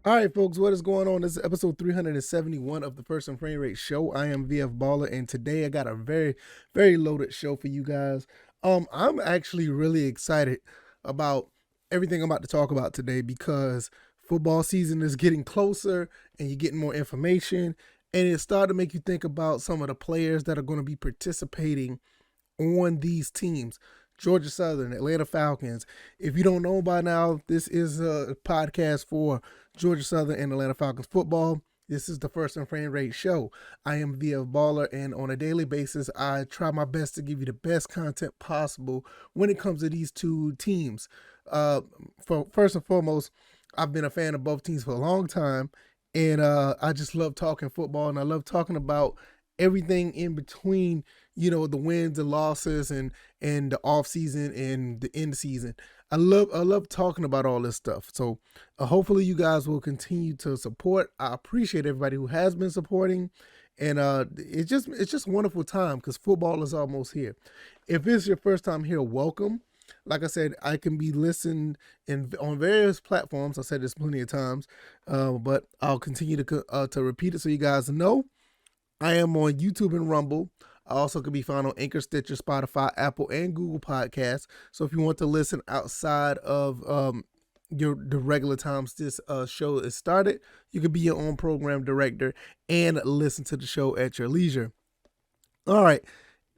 All right, folks, what is going on? This is episode 371 of the Person Frame Rate Show. I am VF Baller, and today I got a very, very loaded show for you guys. I'm actually really excited about everything I'm about to talk about today because football season is getting closer and you're getting more information, and it's starting to make you think about some of the players that are going to be participating on these teams. Georgia Southern, Atlanta Falcons. If you don't know by now, this is a podcast for Georgia Southern and Atlanta Falcons football. This is the First and Frame Rate Show. I am VF Baller, and on a daily basis, I try my best to give you the best content possible when it comes to these two teams. First and foremost, I've been a fan of both teams for a long time, and I just love talking football, and I love talking about everything in between, the wins and losses and the off season and the end season. I love talking about all this stuff. So hopefully you guys will continue to support. I appreciate everybody who has been supporting, and it's just a wonderful time because football is almost here. If it's your first time here, welcome. Like I said, I can be listened on various platforms. I said this plenty of times, but I'll continue to repeat it so you guys know. I am on YouTube and Rumble. I also can be found on Anchor, Stitcher, Spotify, Apple, and Google Podcasts. So if you want to listen outside of the regular times this show is started, you can be your own program director and listen to the show at your leisure. All right,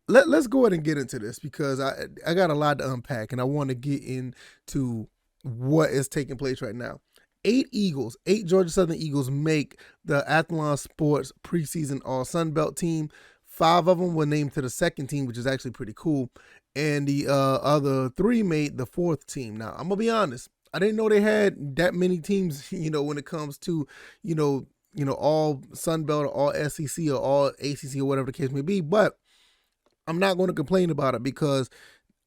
let's go ahead and get into this because I got a lot to unpack, and I want to get into what is taking place right now. 8 Georgia Southern Eagles make the Athlon Sports Preseason All-Sun Belt team. 5 of them were named to the second team, which is actually pretty cool. And the other 3 made the 4th team. Now, I'm going to be honest. I didn't know they had that many teams, when it comes to, all Sun Belt or all SEC or all ACC or whatever the case may be. But I'm not going to complain about it because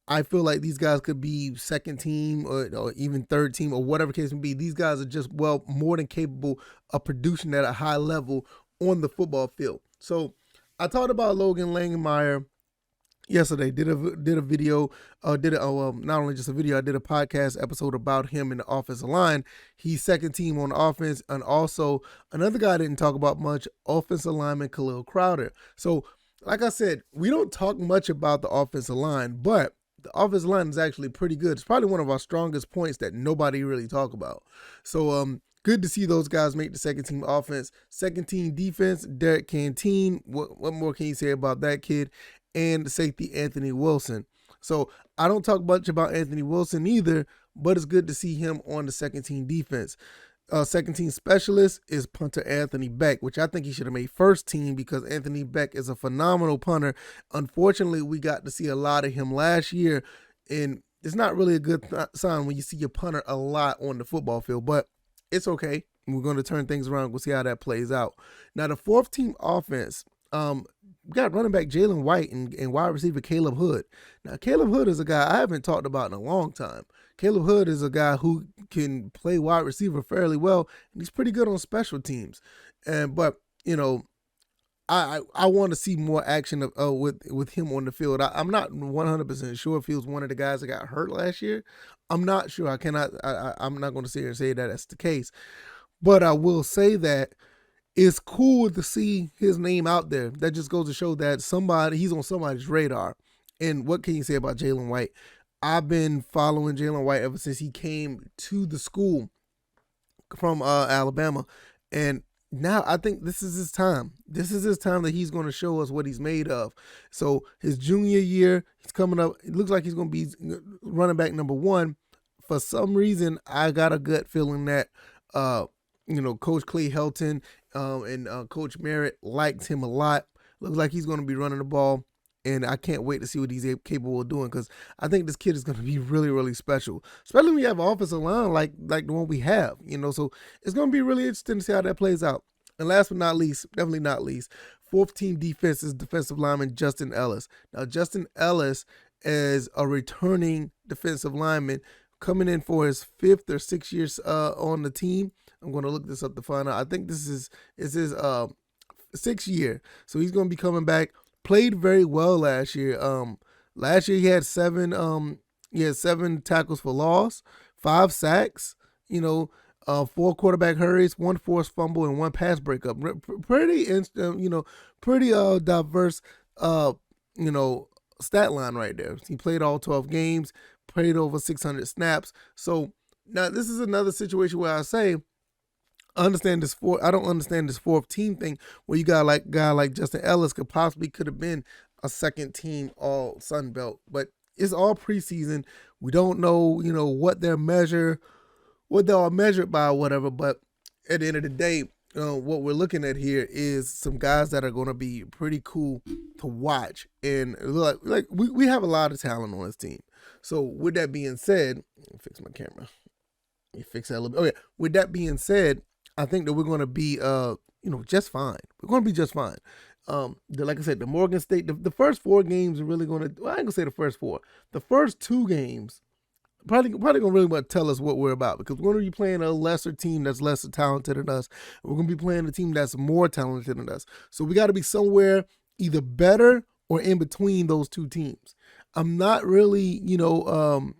I feel like these guys could be second team or even third team or whatever case may be. These guys are just, more than capable of producing at a high level on the football field. So I talked about Logan Langenmeyer yesterday. Did a video, not only just a video, I did a podcast episode about him in the offensive line. He's second team on offense, and also another guy I didn't talk about much, offensive lineman Khalil Crowder. So like I said, we don't talk much about the offensive line, but the offensive line is actually pretty good. It's probably one of our strongest points that nobody really talk about. So good to see those guys make the second team offense. Second team defense, Derek Canteen. What more can you say about that kid? And safety Anthony Wilson. So I don't talk much about Anthony Wilson either, but it's good to see him on the second team defense. Second team specialist is punter Anthony Beck, which I think he should have made first team because Anthony Beck is a phenomenal punter. Unfortunately, we got to see a lot of him last year, and it's not really a good sign when you see your punter a lot on the football field, but it's okay. We're going to turn things around. We'll see how that plays out. Now, the 4th team offense, we got running back Jalen White and wide receiver Caleb Hood. Now, Caleb Hood is a guy I haven't talked about in a long time. Caleb Hood is a guy who can play wide receiver fairly well, and he's pretty good on special teams. But I want to see more action with him on the field. I'm not 100% sure if he was one of the guys that got hurt last year. I'm not sure. I'm not going to sit here and say that that's the case. But I will say that it's cool to see his name out there. That just goes to show that he's on somebody's radar. And what can you say about Jalen White? I've been following Jalen White ever since he came to the school from Alabama. And now I think this is his time. This is his time that he's going to show us what he's made of. So his junior year, he's coming up. It looks like he's going to be running back number 1. For some reason, I got a gut feeling that, Coach Clay Helton and Coach Merritt liked him a lot. Looks like he's going to be running the ball. And I can't wait to see what he's capable of doing because I think this kid is going to be really, really special. Especially when you have an offensive line like the one we have, So it's going to be really interesting to see how that plays out. And last but not least, definitely not least, 4th team defense is defensive lineman Justin Ellis. Now, Justin Ellis is a returning defensive lineman coming in for his 5th or 6th years on the team. I'm going to look this up to find out. I think this is his 6th year. So he's going to be coming back. Played very well last year. Last year he had 7 tackles for loss, 5 sacks. 4 quarterback hurries, 1 forced fumble, and 1 pass breakup. Pretty, pretty diverse, stat line right there. He played all 12 games, played over 600 snaps. So now this is another situation where I say, I don't understand this 4th team thing where you got like guy like Justin Ellis could have been a 2nd team all Sun Belt, but it's all preseason. We don't know, what they're measured by or whatever, but at the end of the day, what we're looking at here is some guys that are going to be pretty cool to watch, and like we have a lot of talent on this team. So with that being said, let me fix my camera. Let me fix that a little bit. Oh yeah, with that being said, I think that we're going to be, just fine. We're going to be just fine. Like I said, the Morgan State, the first 4 games are really going to, well, I ain't going to say the first 4. The first 2 games probably going to really want to tell us what we're about, because we're going to be playing a lesser team that's lesser talented than us. We're going to be playing a team that's more talented than us. So we got to be somewhere either better or in between those 2 teams. I'm not really, now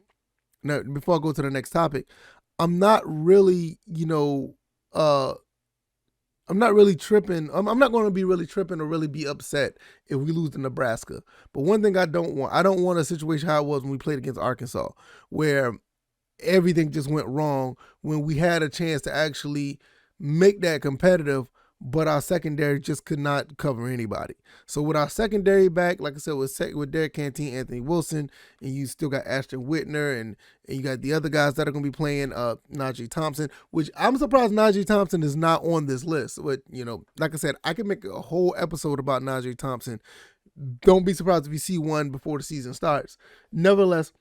before I go to the next topic, I'm not really, I'm not really tripping. I'm not going to be really tripping or really be upset if we lose to Nebraska. But one thing I don't want a situation how it was when we played against Arkansas, where everything just went wrong when we had a chance to actually make that competitive, but our secondary just could not cover anybody. So with our secondary back, like I said, with Derek Canteen, Anthony Wilson, and you still got Ashton Whitner, and you got the other guys that are going to be playing, Najee Thompson, which I'm surprised Najee Thompson is not on this list. But, like I said, I can make a whole episode about Najee Thompson. Don't be surprised if you see one before the season starts. Nevertheless,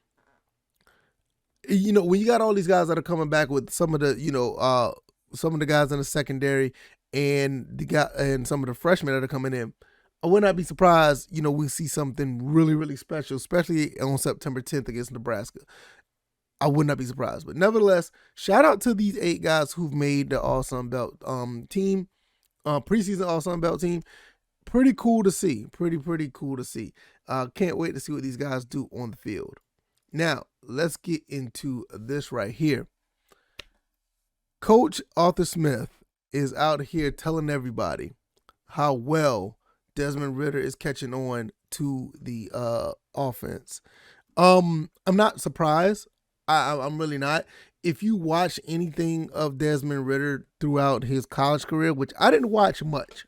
when you got all these guys that are coming back with some of the guys in the secondary and some of the freshmen that are coming in, I would not be surprised, we see something really, really special, especially on September 10th against Nebraska. I would not be surprised. But nevertheless, shout out to these 8 guys who've made the All-Sun Belt team, preseason All-Sun Belt team. Pretty cool to see. Pretty cool to see. Can't wait to see what these guys do on the field. Now, let's get into this right here. Coach Arthur Smith is out here telling everybody how well Desmond Ridder is catching on to the offense. I'm not surprised. I'm really not. If you watch anything of Desmond Ridder throughout his college career, which I didn't watch much,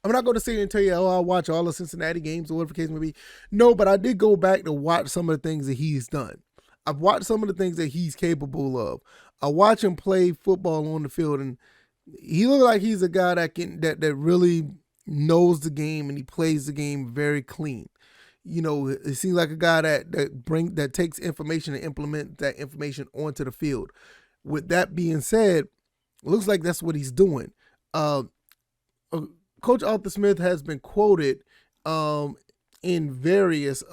I'm not going to sit here and tell you, I watch all the Cincinnati games or whatever the case may be. No, but I did go back to watch some of the things that he's done. I've watched some of the things that he's capable of. I watch him play football on the field, and he looks like he's a guy that really knows the game, and he plays the game very clean. It seems like a guy that takes information and implement that information onto the field. With that being said, it looks like that's what he's doing. Coach Arthur Smith has been quoted in various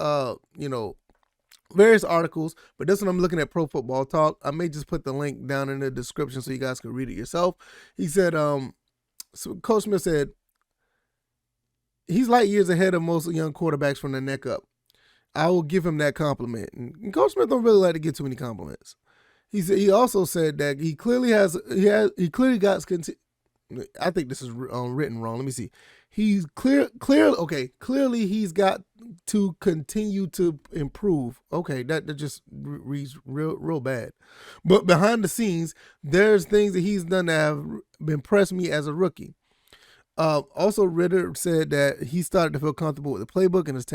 articles, but this one I'm looking at Pro Football Talk. I may just put the link down in the description so you guys can read it yourself. He said, so Coach Smith said, he's light years ahead of most young quarterbacks from the neck up. I will give him that compliment. And Coach Smith don't really like to get too many compliments. He also said that he clearly got. I think this is written wrong. Let me see. He's clearly he's got to continue to improve. Okay, that just reads real bad. But behind the scenes, there's things that he's done that have impressed me as a rookie. Also, Ridder said that he started to feel comfortable with the playbook and his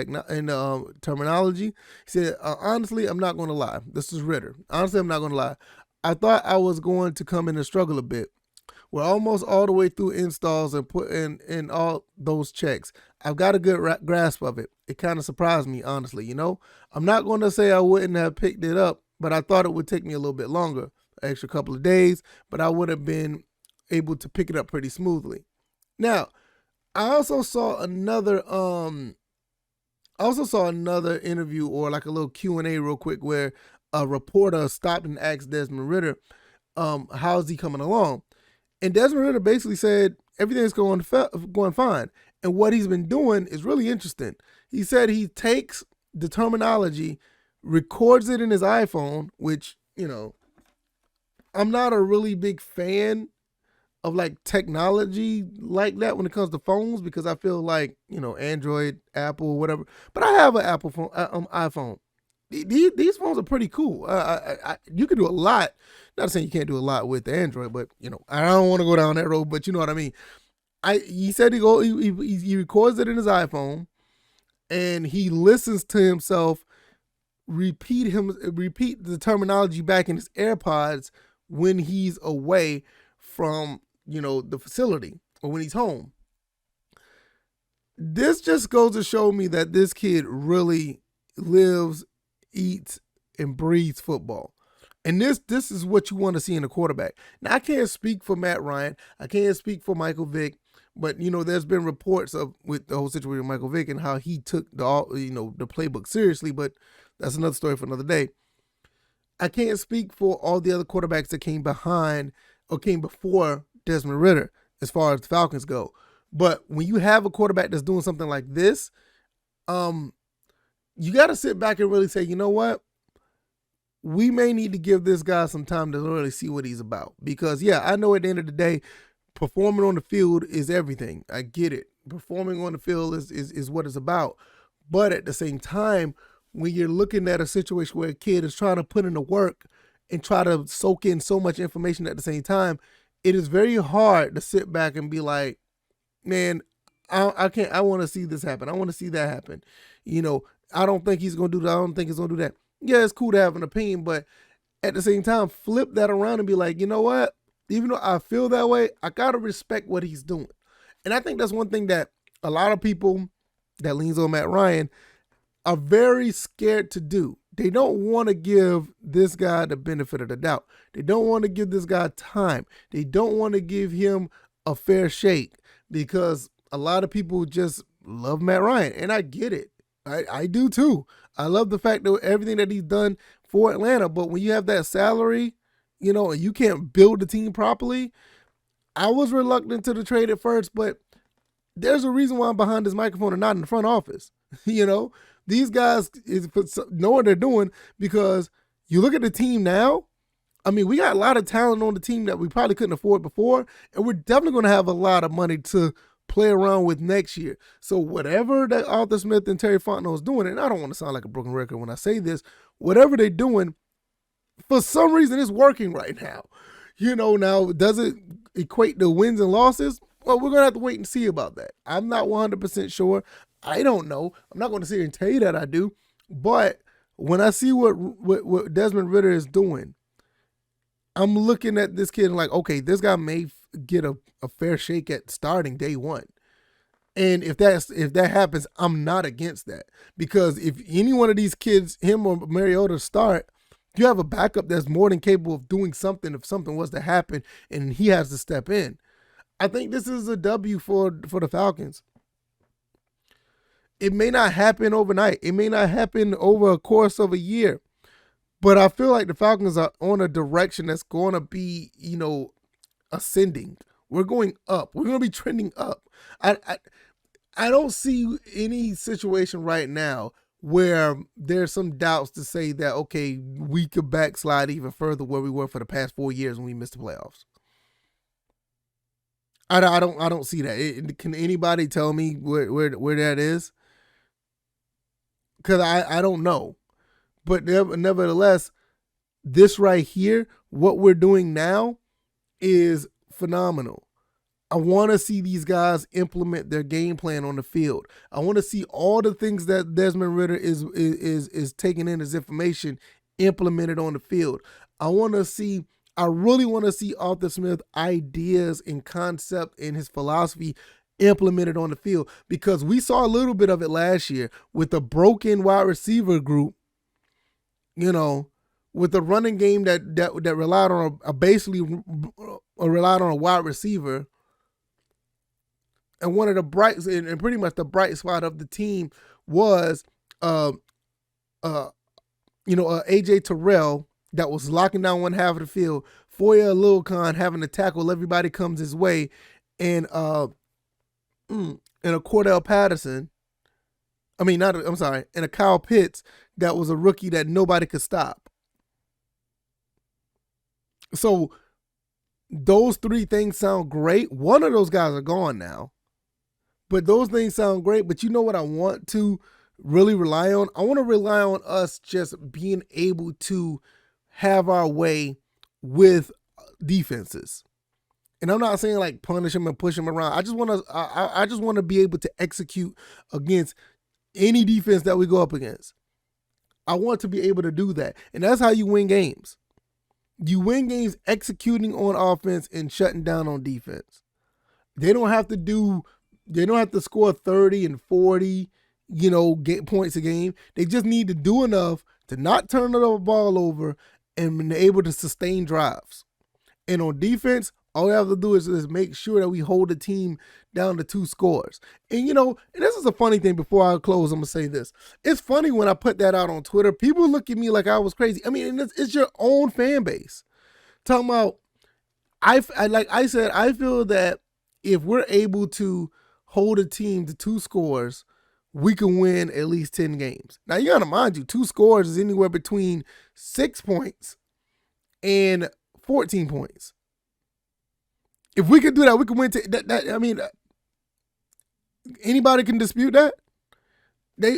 terminology. He said, honestly, I'm not going to lie. This is Ridder. Honestly, I'm not going to lie. I thought I was going to come in and struggle a bit. We're almost all the way through installs and put in all those checks. I've got a good grasp of it. It kind of surprised me, honestly. I'm not going to say I wouldn't have picked it up, but I thought it would take me a little bit longer, an extra couple of days, but I would have been able to pick it up pretty smoothly. Now, I also saw another interview, or like a little Q&A real quick, where a reporter stopped and asked Desmond Ridder, how's he coming along? And Desmond Ridder basically said everything's going fine. And what he's been doing is really interesting. He said he takes the terminology, records it in his iPhone, which, I'm not a really big fan of like technology like that when it comes to phones because I feel like, Android, Apple, whatever. But I have an Apple phone, iPhone. These phones are pretty cool. You can do a lot. Not saying you can't do a lot with Android, but I don't want to go down that road. But you know what I mean. He said he records it in his iPhone, and he listens to himself repeat the terminology back in his AirPods when he's away from the facility or when he's home. This just goes to show me that this kid really lives, eats, and breathes football. And this is what you want to see in a quarterback. Now, I can't speak for Matt Ryan. I can't speak for Michael Vick. But, there's been reports of with the whole situation with Michael Vick and how he took the playbook seriously. But that's another story for another day. I can't speak for all the other quarterbacks that came behind or came before Desmond Ridder as far as the Falcons go. But when you have a quarterback that's doing something like this, you got to sit back and really say, you know what? We may need to give this guy some time to really see what he's about. Because, yeah, I know at the end of the day, performing on the field is everything. I get it. Performing on the field is what it's about. But at the same time, when you're looking at a situation where a kid is trying to put in the work and try to soak in so much information at the same time, it is very hard to sit back and be like, man, I can't. I want to see this happen. I want to see that happen. I don't think he's going to do that. I don't think he's going to do that. Yeah, it's cool to have an opinion, but at the same time, flip that around and be like, you know what? Even though I feel that way, I got to respect what he's doing. And I think that's one thing that a lot of people that leans on Matt Ryan are very scared to do. They don't want to give this guy the benefit of the doubt. They don't want to give this guy time. They don't want to give him a fair shake because a lot of people just love Matt Ryan. And I get it. I do too. I love the fact that everything that he's done for Atlanta. But when you have that salary, and you can't build the team properly, I was reluctant to the trade at first, but there's a reason why I'm behind this microphone and not in the front office. These guys know what they're doing because you look at the team now. I mean, we got a lot of talent on the team that we probably couldn't afford before, and we're definitely going to have a lot of money to play around with next year. So whatever that Arthur Smith and Terry Fontenot is doing, and I don't want to sound like a broken record when I say this, whatever they're doing, for some reason it's working right now. Now, does it equate to wins and losses? Well, we're going to have to wait and see about that. I'm not 100% sure. I don't know. I'm not going to sit here and tell you that I do. But when I see what Desmond Ridder is doing, I'm looking at this kid and like, okay, this guy may get a fair shake at starting day one. And if that happens, I'm not against that. Because if any one of these kids, him or Mariota, start, you have a backup that's more than capable of doing something if something was to happen and he has to step in. I think this is a W for the Falcons. It may not happen overnight. It may not happen over a course of a year. But I feel like the Falcons are on a direction that's going to be, ascending. We're going up. We're going to be trending up. I don't see any situation right now where there's some doubts to say that, okay, we could backslide even further where we were for the past 4 years when we missed the playoffs. I don't see that. Can anybody tell me where that is? Because I don't know. But nevertheless, this right here, what we're doing now is phenomenal. I want to see these guys implement their game plan on the field. I want to see all the things that Desmond Ridder is taking in as information implemented on the field. I really want to see Arthur Smith ideas and concept and his philosophy implemented on the field because we saw a little bit of it last year with the broken wide receiver group, with the running game that relied on relied on a wide receiver. And one of the bright and pretty much the bright spot of the team was AJ Terrell that was locking down one half of the field. Foyer Lilcon having to tackle everybody comes his way, and a Cordell Patterson. And a Kyle Pitts that was a rookie that nobody could stop. So those three things sound great. One of those guys are gone now, but those things sound great. But you know what I want to really rely on? I want to rely on us just being able to have our way with defenses. And I'm not saying like punish them and push them around. I just want to be able to execute against any defense that we go up against. I want to be able to do that. And that's how you win games. You win games executing on offense and shutting down on defense. They don't have to score 30 and 40, get points a game. They just need to do enough to not turn the ball over and be able to sustain drives. And on defense, all we have to do is make sure that we hold the team down to 2 scores. And, and this is a funny thing. Before I close, I'm going to say this. It's funny when I put that out on Twitter, people look at me like I was crazy. I mean, it's your own fan base. Talking about, like I said, I feel that if we're able to hold a team to 2 scores, we can win at least 10 games. Now, you got to mind you, 2 scores is anywhere between 6 points and 14 points. If we could do that, we can win. Anybody can dispute that.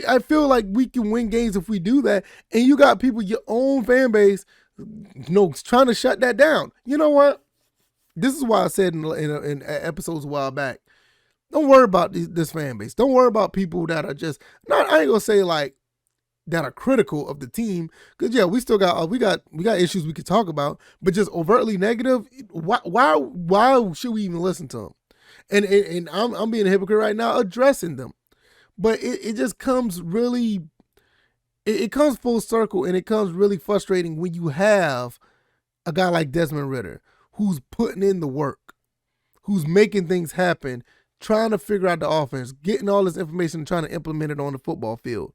I feel like we can win games if we do that. And you got people, your own fan base, trying to shut that down. You know what? This is why I said in episodes a while back, don't worry about this fan base. Don't worry about people that are just not. I ain't gonna say like that are critical of the team, because yeah, we still got we got issues we could talk about, but just overtly negative. Why should we even listen to them? And I'm being a hypocrite right now addressing them, but it just comes really, it comes full circle, and it comes really frustrating when you have a guy like Desmond Ridder who's putting in the work, who's making things happen, trying to figure out the offense, getting all this information, and trying to implement it on the football field.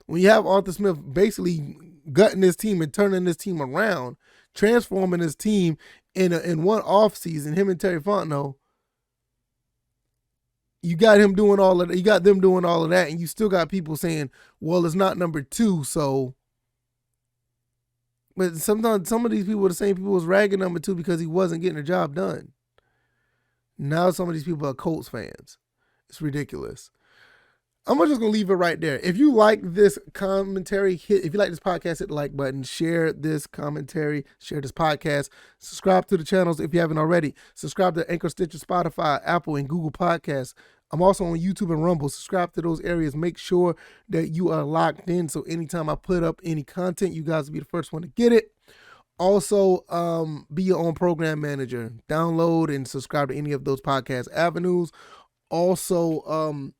When you have Arthur Smith basically gutting his team and turning this team around, transforming his team in one offseason, him and Terry Fontenot, you got them doing all of that, and you still got people saying, well, it's not number 2, so. But sometimes some of these people are the same people was ragging number 2 because he wasn't getting the job done. Now some of these people are Colts fans. It's ridiculous. I'm just going to leave it right there. If you like this commentary, if you like this podcast, hit the like button, share this commentary, share this podcast, subscribe to the channels if you haven't already. Subscribe to Anchor, Stitcher, Spotify, Apple, and Google Podcasts. I'm also on YouTube and Rumble. Subscribe to those areas. Make sure that you are locked in, so anytime I put up any content, you guys will be the first one to get it. Also, be your own program manager. Download and subscribe to any of those podcast avenues. Also,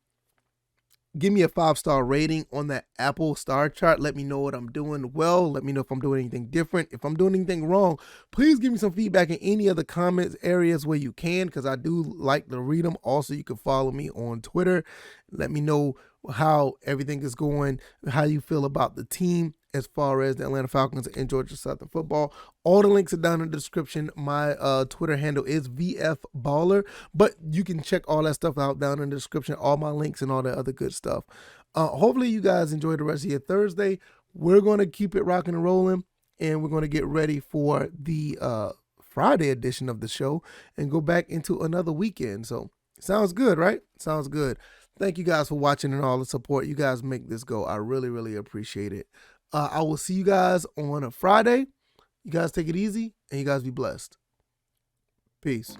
give me a 5-star rating on that Apple star chart. Let me know what I'm doing well. Let me know if I'm doing anything different. If I'm doing anything wrong, please give me some feedback in any of the comments areas where you can, because I do like to read them. Also, you can follow me on Twitter. Let me know how everything is going, how you feel about the team as far as the Atlanta Falcons and Georgia Southern football. All the links are down in the description. My Twitter handle is VFBaller, but you can check all that stuff out down in the description, all my links and all that other good stuff. Hopefully you guys enjoy the rest of your Thursday. We're going to keep it rocking and rolling, and we're going to get ready for the Friday edition of the show and go back into another weekend. So sounds good, right? Sounds good. Thank you guys for watching and all the support. You guys make this go. I really, really appreciate it. I will see you guys on a Friday. You guys take it easy, and you guys be blessed. Peace.